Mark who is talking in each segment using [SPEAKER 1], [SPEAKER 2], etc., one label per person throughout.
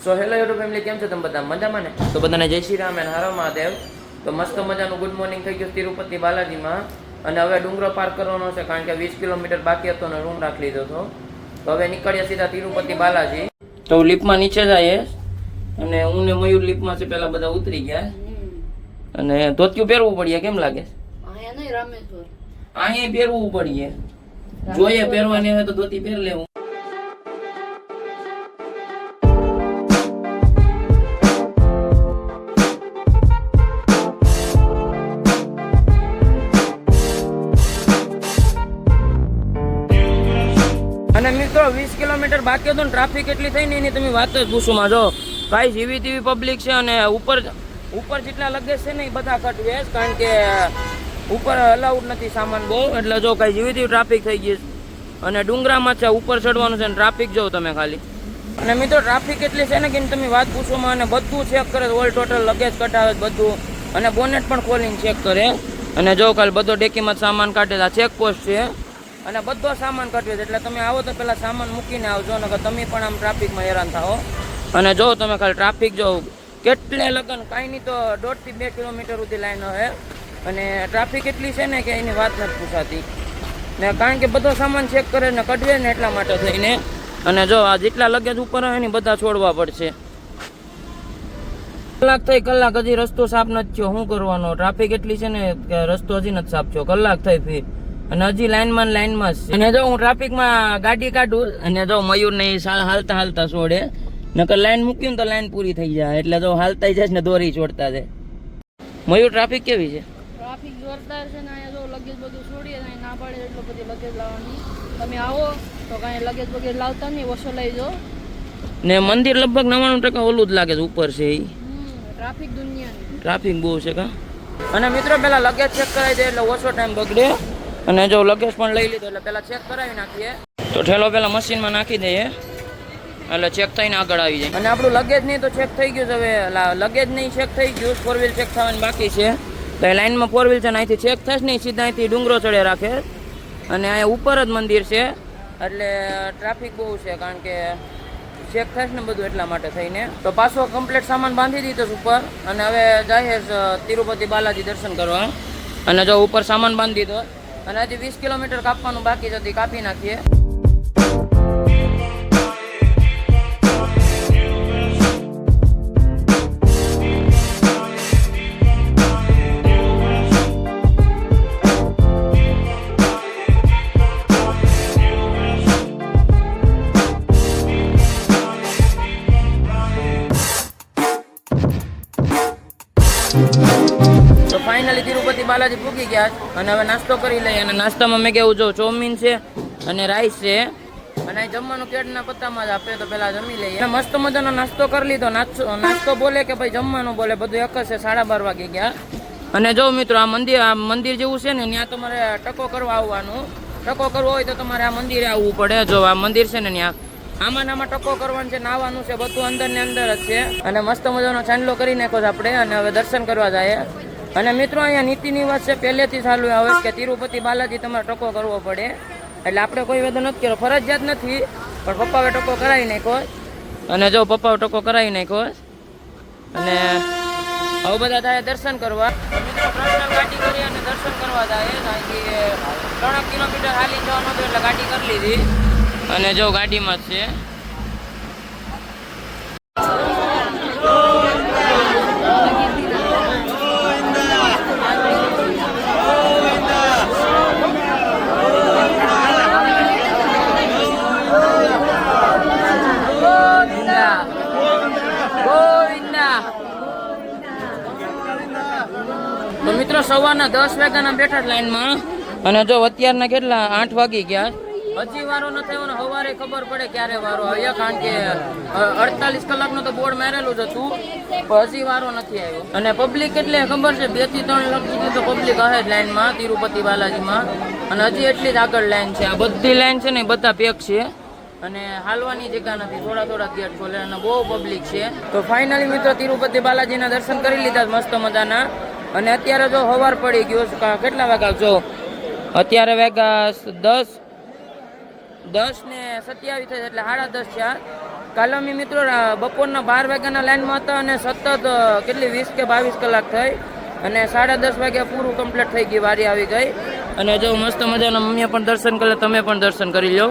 [SPEAKER 1] So hello YouTube family, કેમ છો તમે બધા? મજામાં ને? તો બધાને જય શ્રી રામ અને હર મહાદેવ. તો મસ્ત મજાનું ગુડ મોર્નિંગ થઈ ગયું તિરુપતિ બાલાજીમાં. અને હવે ડુંગરો પાર કરવાનો છે, કારણ કે 20 કિલોમીટર બાકી હતો ને રૂમ રાખી લીધો હતો. તો હવે નીકળ્યા સીધા તિરુપતિ બાલાજી. તો લિફ્ટમાં નીચે જાય અને હું ને મયુર લિફ્ટમાં છે, પેલા બધા ઉતરી ગયા. અને ધોતિયું પહેરવું પડીએ, કેમ લાગે? અહીંયા પહેરવું પડીએ, જોઈએ પહેરવાની હોય તો ધોતી પહેર લેવું. અને મિત્રો 20 કિલોમીટર બાકી હતું ને ટ્રાફિક એટલી થઈ ને એની તમે વાત જ પૂછો માં. જો કાંઈ જીવી તેવી પબ્લિક છે અને ઉપર જેટલા લગેજ છે ને એ બધા કટવે, કારણ કે ઉપર અલાઉડ નથી સામાન બહુ, એટલે જો કાંઈ જીવી તેવી ટ્રાફિક થઈ ગઈ. અને ડુંગરામાં છે, ઉપર ચડવાનું છે ને ટ્રાફિક જોઉં તમે ખાલી. અને મિત્રો ટ્રાફિક એટલી છે ને કે તમે વાત પૂછોમાં. અને બધું ચેક કરે, ઓલ ટોટલ લગેજ કટાવે બધું, અને બોનેટ પણ ખોલીને ચેક કરે. અને જો કાલે બધો ડેકીમાં સામાન કાઢે, આ ચેકપોસ્ટ છે અને બધો સામાન કટવે છે. એટલે તમે આવો તો પેલા સામાન મૂકીને આવજો, નકર તમે પણ આમ ટ્રાફિકમાં હેરાન થાઓ. અને જો તમે ખાલી ટ્રાફિક જો કેટલે લગન કાંઈ નહીં તો 1.5 થી 2 કિલોમીટર સુધી લાઈન હોય. અને ટ્રાફિક એટલી છે ને કે એની વાત નથી પૂછાતી ને, કારણ કે બધો સામાન ચેક કરે ને કઢવે ને એટલા માટે થઈને. અને જો આ જેટલા લગેજ ઉપર હોય ને બધા છોડવા પડશે. કલાક થઈ, કલાક હજી રસ્તો સાફ નથી થયો. શું કરવાનો? ટ્રાફિક એટલી છે ને કે રસ્તો હજી નથી સાફ થયો. કલાક થઈ ફી અને હજી લાઈનમાં જ છે. અને જો હું ટ્રાફિકમાં ગાડી કાઢું અને જો મયુર ને હાલતા છોડે, નકર લાઈન મૂક્યું ને તો લાઈન પૂરી થઈ જાય. એટલે જો હાલતા જાય ને દોરી છોડતા છે. મયુર ટ્રાફિક કેવી છે?
[SPEAKER 2] ટ્રાફિક જોરદાર છે ને. અહીંયા જો લગેજ બધું છોડીએ ના પાડે એટલો બધી લગેજ લાવવાની. તમે આવો તો કાંઈ લગેજ વગેરે લાવતા નહીં, ઓછો લઈ જાઓ.
[SPEAKER 1] ને મંદિર લગભગ 99% ઓલું જ લાગે છે, ઉપર છે એ.
[SPEAKER 2] ટ્રાફિક દુનિયાની
[SPEAKER 1] ટ્રાફિક બહુ છે કા. અને મિત્રો પેલા લગેજ ચેક કરાવી દે એટલે ઓછો ટાઈમ બગડે. અને જો લગેજ પણ લઈ લીધો એટલે પેલા ચેક કરાવી નાખીએ. તો ઠેલો પેલા મશીનમાં નાખી દઈએ એટલે ચેક થઈને આગળ આવી જાય. અને આપણું લગેજ નહીં તો ચેક થઈ ગયું છે. હવે લગેજ નહીં ચેક થઈ ગયું, 4 વ્હીલ ચેક થવાની બાકી છે. તો એ લાઈનમાં 4 વ્હીલ છે ને અહીંથી ચેક થશે નહીં, સીધા અહીંથી ડુંગરો ચડે રાખે. અને અહીંયા ઉપર જ મંદિર છે એટલે ટ્રાફિક બહુ છે, કારણ કે ચેક થશે ને બધું એટલા માટે થઈને. તો પાછો કમ્પ્લીટ સામાન બાંધી દીધો ઉપર. અને હવે જાય તિરુપતિ બાલાજી દર્શન કરવા. અને જો ઉપર સામાન બાંધી દીધો અને હજી 20 કિલોમીટર કાપવાનું બાકી છે, કાપી નાખીએ. તો ફાઇનલી તિરુપતિ બાલાજી પૂકી ગયા અને હવે નાસ્તો કરી લઈએ. અને નાસ્તામાં મેં કેવું જો ચોમીન છે અને રાઈસ છે અને જમવાનું કેડના પત્તામાં જ આપે. તો પેલા જમી લઈએ. મસ્ત મજાનો નાસ્તો કરી લીધો. નાસ્તો બોલે કે ભાઈ જમવાનું બોલે, બધું એક જ છે. 12:30 વાગી ગયા. અને જો મિત્રો આ મંદિર જેવું છે ને, ત્યાં તમારે ટકો કરવા આવવાનું. ટકો કરવો હોય તો તમારે આ મંદિરે આવવું પડે. જો આ મંદિર છે ને, ત્યાં આમાં ટકો કરવાનું છે, નાવાનું છે, બધું અંદર ને અંદર જ છે. અને મસ્ત મજાનો ચાંદલો કરી નાખ્યો છે આપણે. અને હવે દર્શન કરવા જાય. અને મિત્રો અહીંયા નીતિ નિવાસ છે, પહેલેથી ચાલુ આવે કે તિરુપતિ બાલાજી તમારે ટકો કરવો પડે. એટલે આપણે કોઈ વેદો નથી કર્યો, ફરજિયાત નથી, પણ પપ્પાએ ટકો કરાવી નાખ્યો. અને જો પપ્પાએ ટકો કરાવી નાખ્યો. અને હવે બધા થાય દર્શન કરવા. મિત્રો પર્સનલ ગાડી કરી અને દર્શન કરવા જાય. અહીંથી 3 કિલોમીટર હાલી જવાનું હતું એટલે ગાડી કરી લીધી. અને જો ગાડીમાં જ છે. તો મિત્રો સવારના 10 વાગ્યાના બેઠા લાઈનમાં. અને જો અત્યારના કેટલા 8 વાગી ગયા, હજી વારો ન થયો ને. સવારે ખબર પડે ક્યારે વારો આવ્યો, કારણ કે 48 કલાકનું તો બોર્ડ મારેલું જ હતું, પણ હજી વારો નથી આવ્યો. અને પબ્લિક એટલે ખબર છે 2 થી 3 લાખ સુધી તો પબ્લિક હશે જ લાઈનમાં તિરુપતિ બાલાજીમાં. અને હજી એટલી જ આગળ લાઈન છે. આ બધી લાઈન છે ને બધા પેક છે અને હાલવાની જગ્યા નથી. થોડા ગેટ ખોલે અને બહુ પબ્લિક છે. તો ફાઇનલી મિત્રો તિરુપતિ બાલાજીના દર્શન કરી લીધા મસ્ત મજાના. અને અત્યારે જો સવાર પડી ગયો. કેટલા વાગ્યા જો અત્યારે વાગ્યા 10:27 એટલે 10:30 થયા. કાલે અમે મિત્રો બપોરના 12 વાગ્યાના લાઈનમાં હતા અને સતત કેટલી 20 કે 22 કલાક થઈ અને 10:30 વાગ્યા પૂરું કમ્પ્લીટ થઈ ગઈ, વારી આવી ગઈ. અને જો મસ્ત મજાના મમ્મીએ પણ દર્શન કરે, તમે પણ દર્શન કરી લો.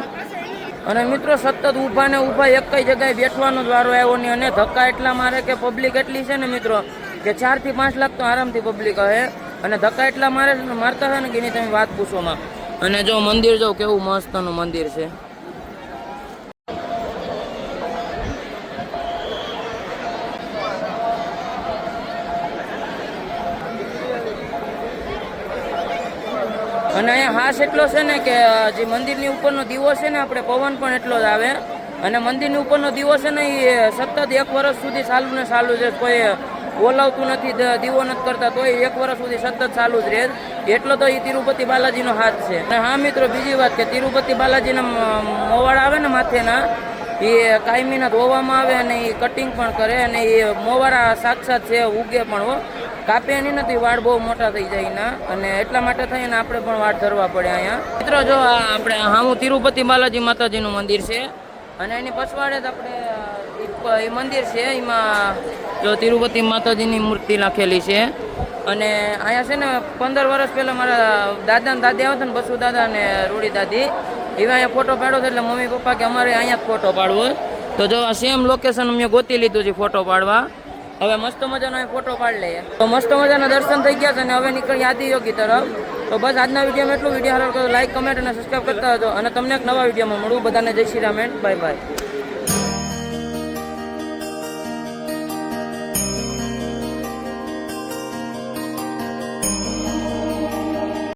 [SPEAKER 1] અને મિત્રો સતત ઊભા ને ઊભા એક કઈ જગ્યાએ બેઠવાનો જ વારો આવ્યો નહીં. અને ધક્કા એટલા મારે કે પબ્લિક એટલી છે ને મિત્રો કે 4 થી 5 લાખ તો આરામથી પબ્લિક હે. અને ધક્કા એટલા મારતા છે ને કે એની તમે વાત પૂછોમાં. અને જો મંદિર જો કેવું મસ્તનું મંદિર છે. અને અહીંયા હાસ એટલો છે ને કે જે મંદિરની ઉપરનો દીવો છે ને આપણે પવન પણ એટલો જ આવે. અને મંદિરની ઉપરનો દીવો છે ને એ સતત 1 વર્ષ સુધી ચાલુ ને ચાલુ છે. કોઈ બોલાવતું નથી, દીવો નથી કરતા, તોય 1 વર્ષ સુધી સતત ચાલુ જ રહે. એટલો તો એ તિરુપતિ બાલાજીનો હાથ છે. અને હા મિત્રો બીજી વાત કે તિરુપતિ બાલાજીના મોવાડા આવે ને માથેના, એ કાયમીના ધોવામાં આવે અને એ કટિંગ પણ કરે. અને એ મોવાડા સાક્ષાત છે, ઉગે પણ હો, કાપે એની નથી, વાળ બહુ મોટા થઈ જાય ના. અને એટલા માટે થઈને આપણે પણ વાળ ધરવા પડે અહીંયા. મિત્રો જો આપણે હામું તિરુપતિ બાલાજી માતાજીનું મંદિર છે અને એની પછવાડે જ આપણે એ મંદિર છે. એમાં જો તિરુપતિ માતાજીની મૂર્તિ નાખેલી છે. અને અહીંયા છે ને 15 વર્ષ પહેલાં મારા દાદા ને દાદી આવતા ને, બસુ દાદા અને રૂડી દાદી, એવા અહીંયા ફોટો પાડ્યો હતો. એટલે મમ્મી પપ્પા કે અમારે અહીંયા જ ફોટો પાડવો. તો જો આ સેમ લોકેશન અમે ગોતી લીધું છે ફોટો પાડવા. હવે મસ્ત મજાનો અહીં ફોટો પાડી લઈએ. તો મસ્ત મજાના દર્શન થઈ ગયા છે અને હવે નીકળી આદિયોગી તરફ. તો બસ આજના વિડીયોમાં એટલું. વિડીયો સારો લાઈક, કમેન્ટ અને સબસ્ક્રાઈબ કરતા હતો. અને તમને એક નવા વિડીયોમાં મળું. બધાને જય Shri Ram and bye bye.